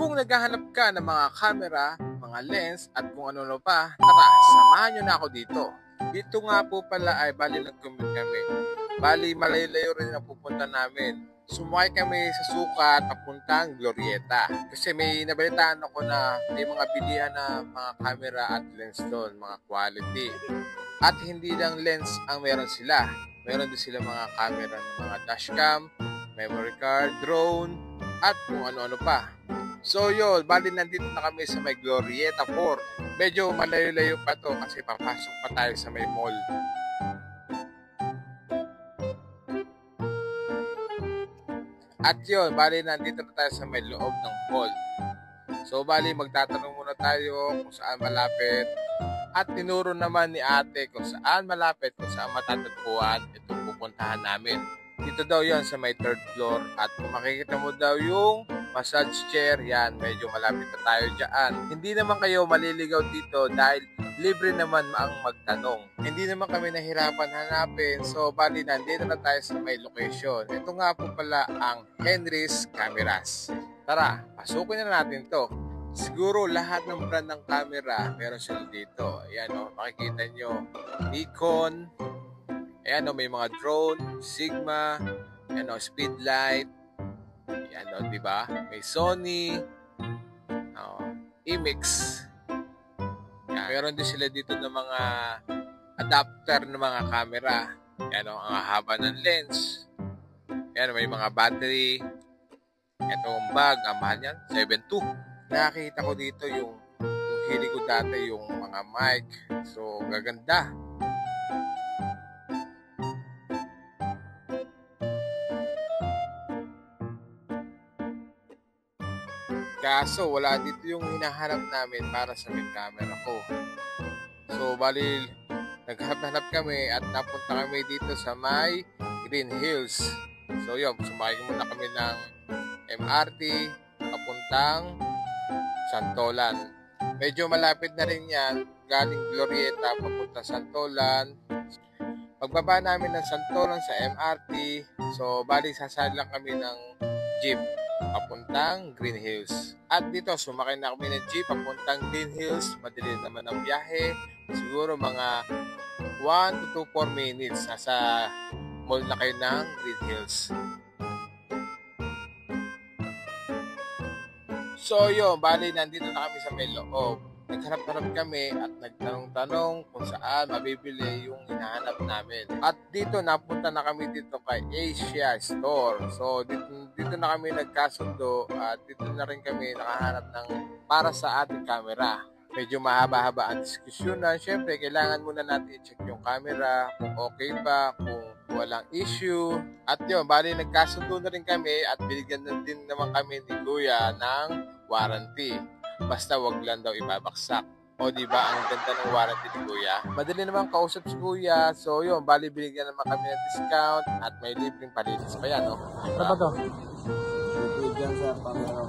Kung naghahanap ka ng mga camera, mga lens at kung ano-ano pa, tara, samahan nyo na ako dito. Dito nga po pala ay bali nag-commute kami. Bali malayo-layo rin ang pupunta namin. Sumakay kami sa sukat papuntang Glorieta. Kasi may nabalitaan ako na may mga bilihan na mga camera at lens doon, mga quality. At hindi lang lens ang meron sila. Meron din sila mga camera ng mga dashcam, memory card, drone, at kung ano-ano pa. So yun, bali nandito na kami sa may Glorieta 4. Medyo malayo-layo pa to kasi papasok pa tayo sa may mall. At yun, bali nandito na tayo sa may loob ng mall. So bali magtatanong muna tayo kung saan malapit. At tinuro naman ni ate kung saan malapit, kung saan matatagpuan itong pupuntahan namin. Dito daw yan sa may 3rd floor. At kung makikita mo daw yung massage chair, yan, medyo malapit na tayo dyan. Hindi naman kayo maliligaw dito dahil libre naman ang magtanong. Hindi naman kami nahirapan hanapin. So, bali, nandito na tayo sa may location. Ito nga po pala ang Henry's Cameras. Tara, pasukin na natin to. Siguro lahat ng brand ng camera meron sila dito. Ayan o, makikita nyo. Nikon. Ayan o, may mga drone. Sigma. Ayan o, Speedlight. Ayan o, diba? May Sony. Imix. Ayan. Meron din sila dito ng mga adapter ng mga camera. Ayan o, ang haba ng lens. Ayan o, may mga battery. Ito ang bag. Ang mahal yan, 7.2. Nakakita ko dito yung hili ko dati yung mga mic. So, gaganda. Kaso, wala dito yung hinahanap namin para sa main camera ko. So, bali, naghanap kami at napunta kami dito sa may Green Hills. So, yun, sumakay muna kami ng MRT papuntang Santolan. Medyo malapit na rin yan, galing Glorieta papunta Santolan. Pagbaba namin ng Santolan sa MRT, so bali sasali lang kami ng jeep papuntang Green Hills. At dito sumakay na kami ng jeep papuntang Green Hills. Madali naman ang biyahe, siguro mga 1 to 4 minutes nasa mall na kayo ng Green Hills. So yun, bali nandito na kami sa may loob. Naghanap-hanap kami at nagtanong-tanong kung saan mabibili yung hinahanap namin. At dito, napunta na kami dito kay Asia Store. So dito na kami nagkasundo at dito na rin kami nakahanap ng para sa ating camera. Medyo mahaba-haba ang diskusyonan. Siyempre, kailangan muna natin i-check yung camera, kung okay ba, kung walang issue. At yun, bali nagkasundo na rin kami at binigyan na din naman kami ni Kuya ng warranty. Basta wag lang daw ibabaksak. O diba, ang ganda ng warranty ni Kuya. Madali naman kausap si Kuya. So yun, bali binigyan naman kami ng discount at may libreng palinis pa yan, no? Ano ba to? Bibigyan sa pamero.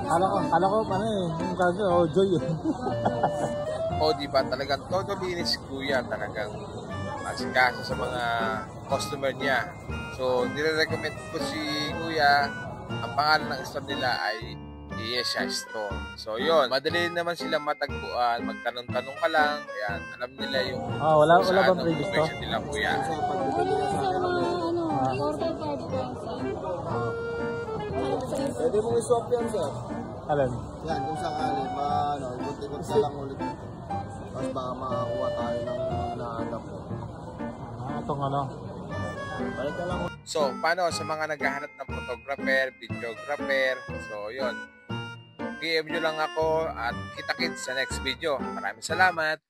Kala ko, ano eh, yung kaso, Joy yun. O diba, talagang todo linis si Kuya. Talagang masikaso sa mga customer niya. So, nire-recommend ko si Kuya. Ang pangalan ng store nila ay Asia Store. So, yun. Madali naman sila matagpuan. Magtanong-tanong ka lang. Ayan, alam nila yung wala bang previous to? location nila, Kuya. Order card po, sir. Pwede mong i-swap yan, sir. Alam. Yan, kung sakali, ikot-ikot ka lang ulit. Tapos baka makakuha tayo ng nahanap mo. Itong ano. Balik ka lang. So, paano sa mga naghahanap ng photographer, videographer? So, yun. PM nyo lang ako at kita-kits sa next video. Maraming salamat!